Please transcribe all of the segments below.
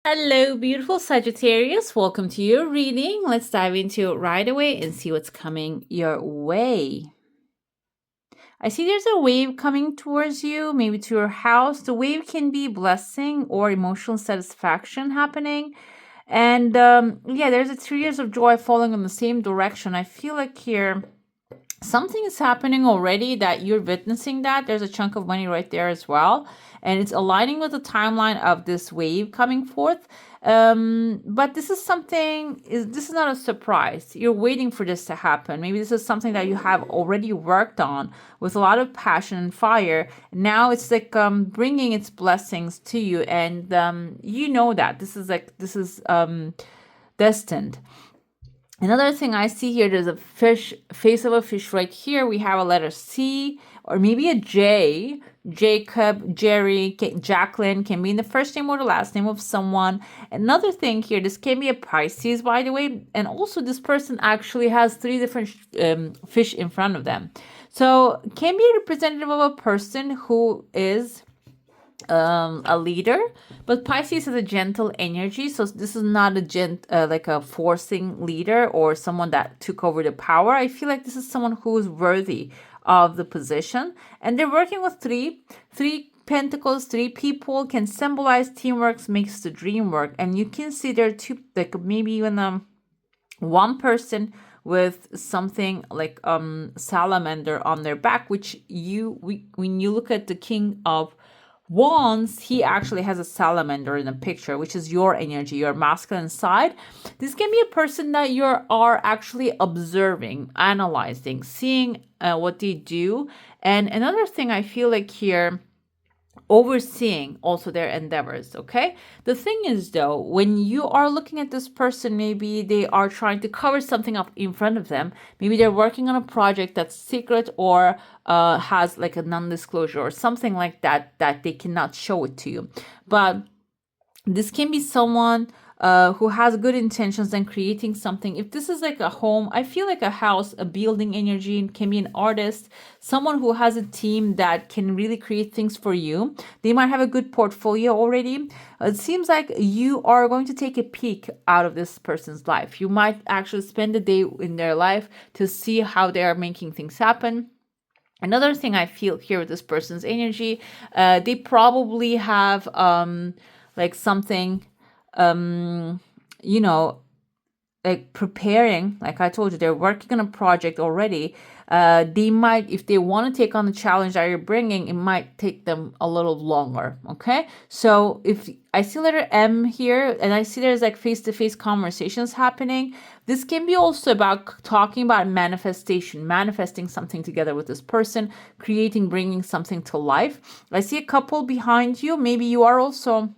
Hello, beautiful Sagittarius. Welcome to your reading. Let's dive into it right away and see what's coming your way. I see there's a wave coming towards you, maybe to your house. The wave can be blessing or emotional satisfaction happening. And yeah, there's a tears of joy falling in the same direction. I feel like here something is happening already that you're witnessing that. There's a chunk of money right there as well. And it's aligning with the timeline of this wave coming forth. But this is not a surprise. You're waiting for this to happen. Maybe this is something that you have already worked on with a lot of passion and fire. Now it's like bringing its blessings to you. And you know that this is destined. Another thing I see here, there's a fish, face of a fish right here. We have a letter C or maybe a J. Jacob, Jerry, Jacqueline can be in the first name or the last name of someone. Another thing here, this can be a Pisces, by the way. And also this person actually has three different fish in front of them. So can be a representative of a person who is a leader, but Pisces has a gentle energy, so this is not a like a forcing leader or someone that took over the power. I feel like this is someone who is worthy of the position, and they're working with three pentacles. Three people can symbolize teamwork makes the dream work, and you can see there two, like maybe even one person with something like salamander on their back, which when you look at the King of Wands, he actually has a salamander in the picture, which is your energy, your masculine side. This can be a person that you are actually observing, analyzing, seeing what they do. And another thing I feel like here, overseeing also their endeavors. Okay, the thing is though, when you are looking at this person, maybe they are trying to cover something up in front of them. Maybe they're working on a project that's secret or has like a non-disclosure or something like that they cannot show it to you. But this can be someone who has good intentions and creating something. If this is like a home, I feel like a house, a building energy, and can be an artist, someone who has a team that can really create things for you. They might have a good portfolio already. It seems like you are going to take a peek out of this person's life. You might actually spend a day in their life to see how they are making things happen. Another thing I feel here with this person's energy, they probably have like something you know, like preparing, like I told you, they're working on a project already. They might, if they want to take on the challenge that you're bringing, it might take them a little longer. Okay, so if I see letter M here and I see there's like face-to-face conversations happening, this can be also about talking about manifesting something together with this person, creating, bringing something to life. I see a couple behind you. Maybe you are also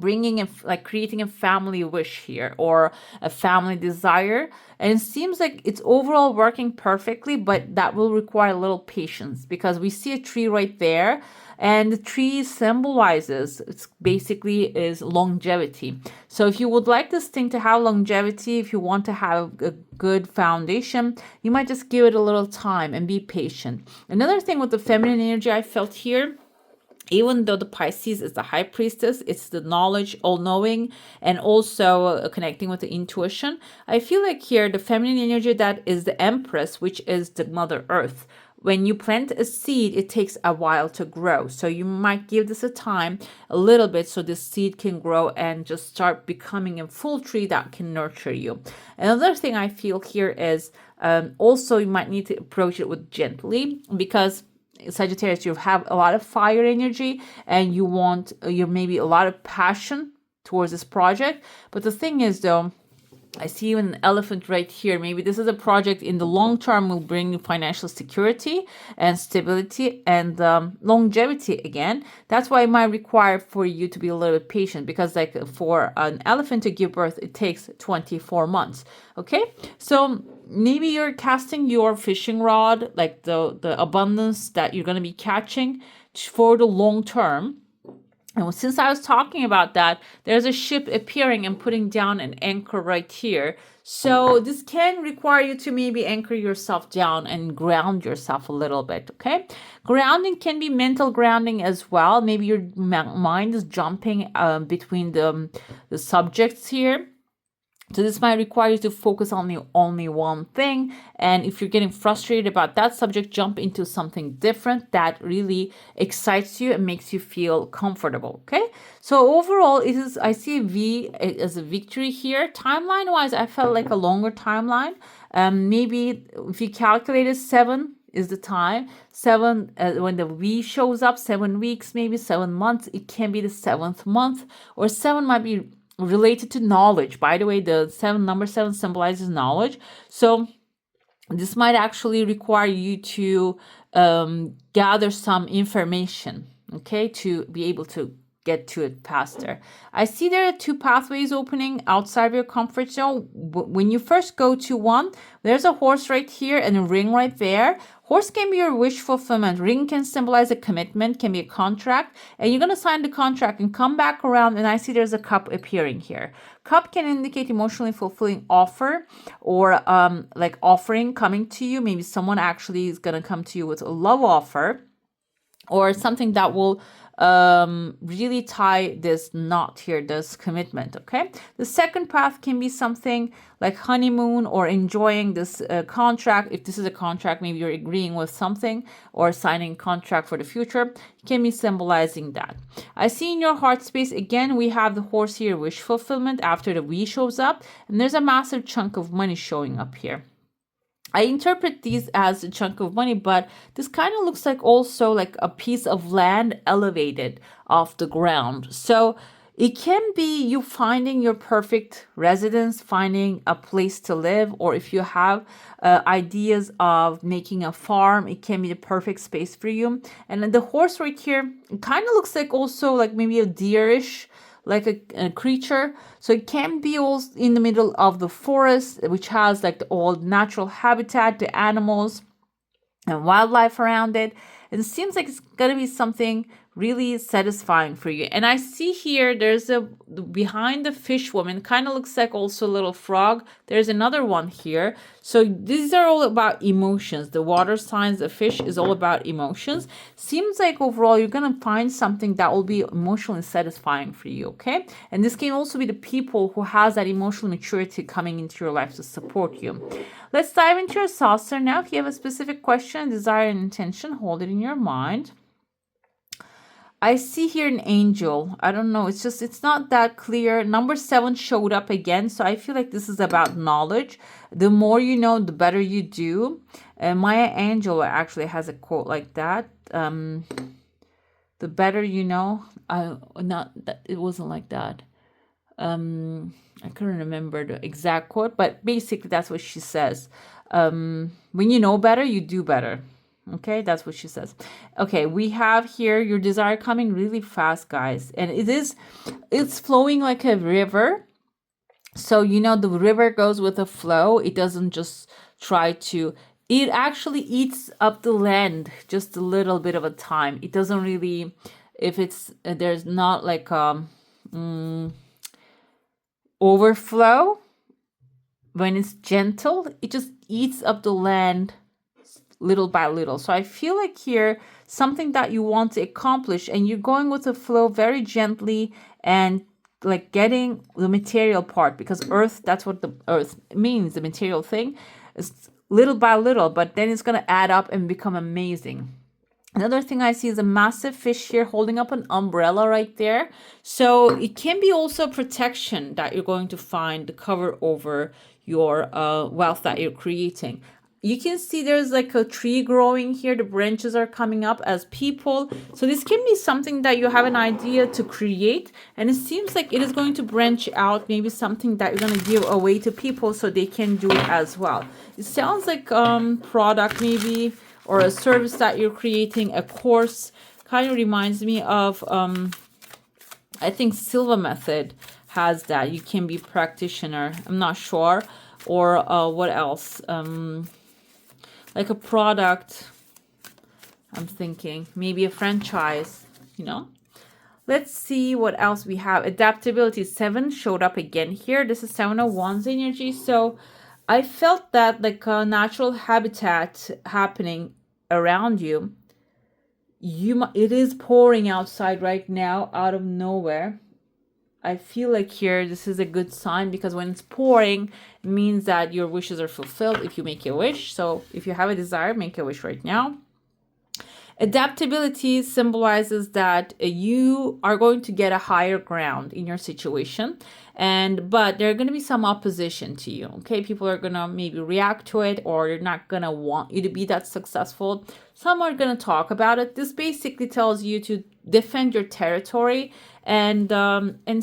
creating a family wish here or a family desire, and it seems like it's overall working perfectly, but that will require a little patience because we see a tree right there, and the tree symbolizes, it's basically is longevity. So if you would like this thing to have longevity, if you want to have a good foundation, you might just give it a little time and be patient. Another thing with the feminine energy I felt here, even though the Pisces is the high priestess, it's the knowledge, all-knowing, and also connecting with the intuition. I feel like here the feminine energy, that is the Empress, which is the Mother Earth. When you plant a seed, it takes a while to grow. So you might give this a time, a little bit, so the seed can grow and just start becoming a full tree that can nurture you. Another thing I feel here is also you might need to approach it with gently, because Sagittarius, you have a lot of fire energy and you maybe a lot of passion towards this project. But the thing is though, I see an elephant right here. Maybe this is a project in the long term will bring you financial security and stability and longevity again. That's why it might require for you to be a little bit patient, because like for an elephant to give birth, it takes 24 months. Okay, so maybe you're casting your fishing rod, like the abundance that you're going to be catching for the long term. And since I was talking about that, there's a ship appearing and putting down an anchor right here. So this can require you to maybe anchor yourself down and ground yourself a little bit, okay? Grounding can be mental grounding as well. Maybe your mind is jumping between the subjects here. So this might require you to focus on the only one thing. And if you're getting frustrated about that subject, jump into something different that really excites you and makes you feel comfortable. Okay. So overall, it is, I see a V as a victory here. Timeline wise, I felt like a longer timeline. Maybe if you calculated 7 is the time. 7, when the V shows up, 7 weeks, maybe 7 months, it can be the 7th month, or 7 might be related to knowledge. By the way, the number 7 symbolizes knowledge. So this might actually require you to gather some information, okay, to be able to get to it faster. I see there are 2 pathways opening outside of your comfort zone. When you first go to one, there's a horse right here and a ring right there. Horse can be your wish fulfillment. Ring can symbolize a commitment, can be a contract. And you're going to sign the contract and come back around, and I see there's a cup appearing here. Cup can indicate emotionally fulfilling offer, or like offering coming to you. Maybe someone actually is going to come to you with a love offer, or something that will really tie this knot here, this commitment. Okay, the second path can be something like honeymoon, or enjoying this contract. If this is a contract, maybe you're agreeing with something or signing contract for the future, it can be symbolizing that. I see in your heart space again, we have the horse here, wish fulfillment, after the V shows up, and there's a massive chunk of money showing up here. I interpret these as a chunk of money, but this kind of looks like also like a piece of land elevated off the ground. So it can be you finding your perfect residence, finding a place to live, or if you have ideas of making a farm, it can be the perfect space for you. And then the horse right here, it kind of looks like also like maybe a deerish, like a creature. So it can be also in the middle of the forest, which has like the old natural habitat, the animals and wildlife around it. And it seems like it's going to be something really satisfying for you. And I see here there's a behind the fish woman, kind of looks like also a little frog. There's another one here. So these are all about emotions. The water signs, the fish is all about emotions. Seems like overall you're going to find something that will be emotionally satisfying for you, okay? And this can also be the people who has that emotional maturity coming into your life to support you. Let's dive into your saucer now. If you have a specific question, desire, and intention, hold it in your mind. I see here an angel. I don't know. It's not that clear. Number 7 showed up again. So I feel like this is about knowledge. The more you know, the better you do. Maya Angelou actually has a quote like that. The better you know. It wasn't like that. I couldn't remember the exact quote, but basically that's what she says. When you know better, you do better. Okay, that's what she says. Okay, we have here your desire coming really fast, guys. And it's flowing like a river. So, you know, the river goes with the flow. It doesn't just try to, it actually eats up the land just a little bit of a time. It doesn't really, if it's, there's not like overflow, when it's gentle, it just eats up the land little by little. So I feel like here, something that you want to accomplish and you're going with the flow very gently and like getting the material part, because earth, that's what the earth means, the material thing is little by little, but then it's going to add up and become amazing. Another thing I see is a massive fish here holding up an umbrella right there. So it can be also protection that you're going to find to cover over your wealth that you're creating. You can see there's like a tree growing here. The branches are coming up as people. So this can be something that you have an idea to create. And it seems like it is going to branch out. Maybe something that you're going to give away to people so they can do it as well. It sounds like product maybe, or a service that you're creating, a course. Kind of reminds me of, I think Silva Method has that. You can be practitioner. I'm not sure. Or what else? Like a product, I'm thinking maybe a franchise, you know. Let's see what else we have. Adaptability 7 showed up again here. This is 7 of Wands energy. So I felt that like a natural habitat happening around you. It is pouring outside right now out of nowhere. I feel like here this is a good sign, because when it's pouring, it means that your wishes are fulfilled if you make a wish. So if you have a desire, make a wish right now. Adaptability symbolizes that you are going to get a higher ground in your situation, but there are going to be some opposition to you. Okay, people are going to maybe react to it, or they're not going to want you to be that successful. Some are going to talk about it. This basically tells you to defend your territory and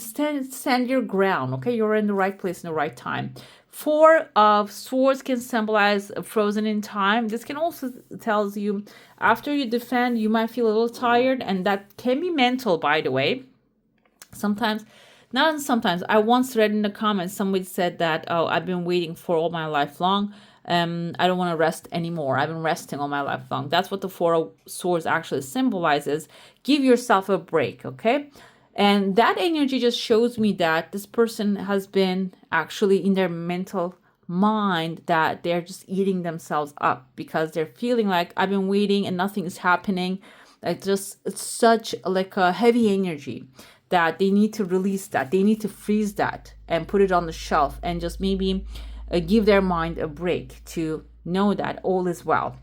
stand your ground. Okay, you're in the right place in the right time. 4 of Swords can symbolize frozen in time. This can also tells you after you defend, you might feel a little tired, and that can be mental, by the way. Sometimes, not sometimes. I once read in the comments, somebody said that, oh, I've been waiting for all my life long. I don't want to rest anymore. I've been resting all my life long. That's what the 4 of Swords actually symbolizes. Give yourself a break, okay? And that energy just shows me that this person has been actually in their mental mind that they're just eating themselves up, because they're feeling like I've been waiting and nothing is happening. Like just it's such like a heavy energy that they need to release that. They need to freeze that and put it on the shelf and just maybe give their mind a break to know that all is well.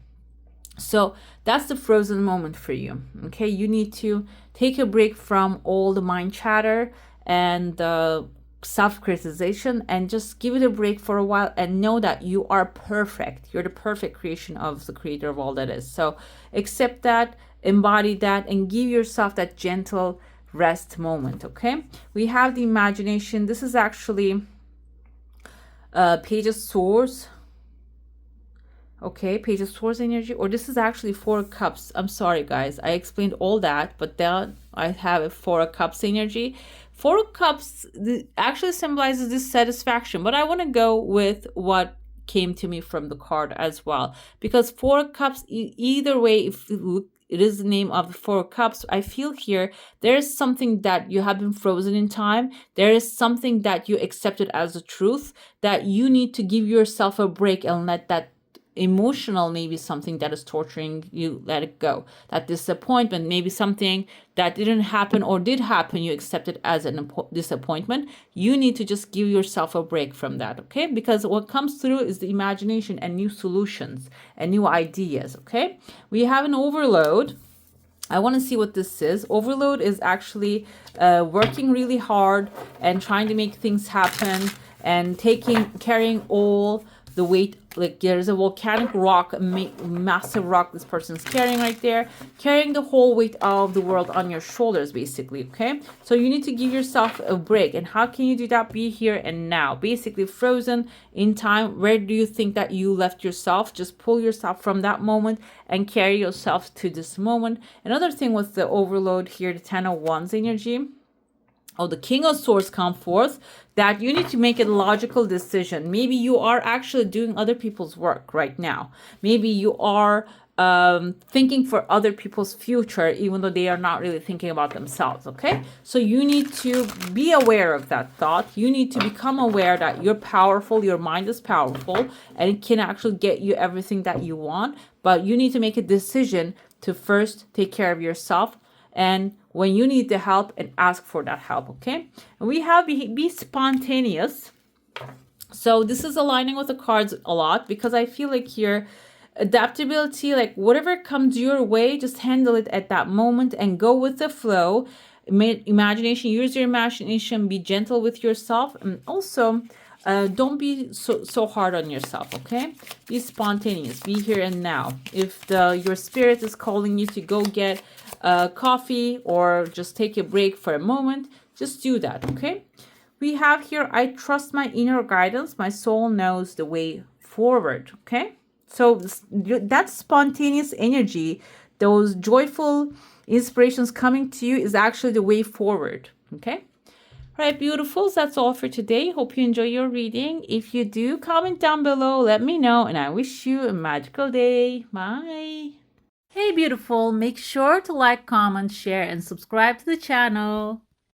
So that's the frozen moment for you. Okay, you need to take a break from all the mind chatter and the self-criticism, and just give it a break for a while and know that you are perfect. You're the perfect creation of the creator of all that is. So accept that, embody that, and give yourself that gentle rest moment. Okay, we have the imagination. This is actually Page of Swords. Okay, Page of Swords energy, or this is actually 4 of Cups. I'm sorry, guys. I explained all that, but then I have a 4 of Cups energy. 4 of Cups actually symbolizes dissatisfaction, but I want to go with what came to me from the card as well, because 4 of Cups, either way, if you look, it is the name of the 4 of Cups. I feel here there is something that you have been frozen in time. There is something that you accepted as the truth, that you need to give yourself a break and let that emotional, maybe something that is torturing you, let it go. That disappointment, maybe something that didn't happen or did happen, you accept it as a disappointment. You need to just give yourself a break from that, okay? Because what comes through is the imagination and new solutions and new ideas, okay? We have an overload. I want to see what this is. Overload is actually working really hard and trying to make things happen and carrying all the weight. Like there's a volcanic rock, a massive rock this person's carrying right there, carrying the whole weight of the world on your shoulders, basically, okay? So you need to give yourself a break. And how can you do that? Be here and now. Basically frozen in time. Where do you think that you left yourself? Just pull yourself from that moment and carry yourself to this moment. Another thing with the overload here, the 10 of Wands energy. Oh, the King of Swords come forth, that you need to make a logical decision. Maybe you are actually doing other people's work right now. Maybe you are thinking for other people's future, even though they are not really thinking about themselves, okay? So you need to be aware of that thought. You need to become aware that you're powerful, your mind is powerful, and it can actually get you everything that you want. But you need to make a decision to first take care of yourself, and when you need the help, and ask for that help, okay? And we have be spontaneous. So this is aligning with the cards a lot, because I feel like here, adaptability, like whatever comes your way, just handle it at that moment and go with the flow. Imagination, use your imagination, be gentle with yourself, and also don't be so hard on yourself, okay? Be spontaneous, be here and now. If your spirit is calling you to go get coffee or just take a break for a moment, just do that, okay? We have here, I trust my inner guidance. My soul knows the way forward, okay? So that spontaneous energy, those joyful inspirations coming to you is actually the way forward, okay? All right, beautifuls, that's all for today. Hope you enjoy your reading. If you do, comment down below, let me know, and I wish you a magical day. Bye. Hey beautiful, make sure to like, comment, share, and subscribe to the channel.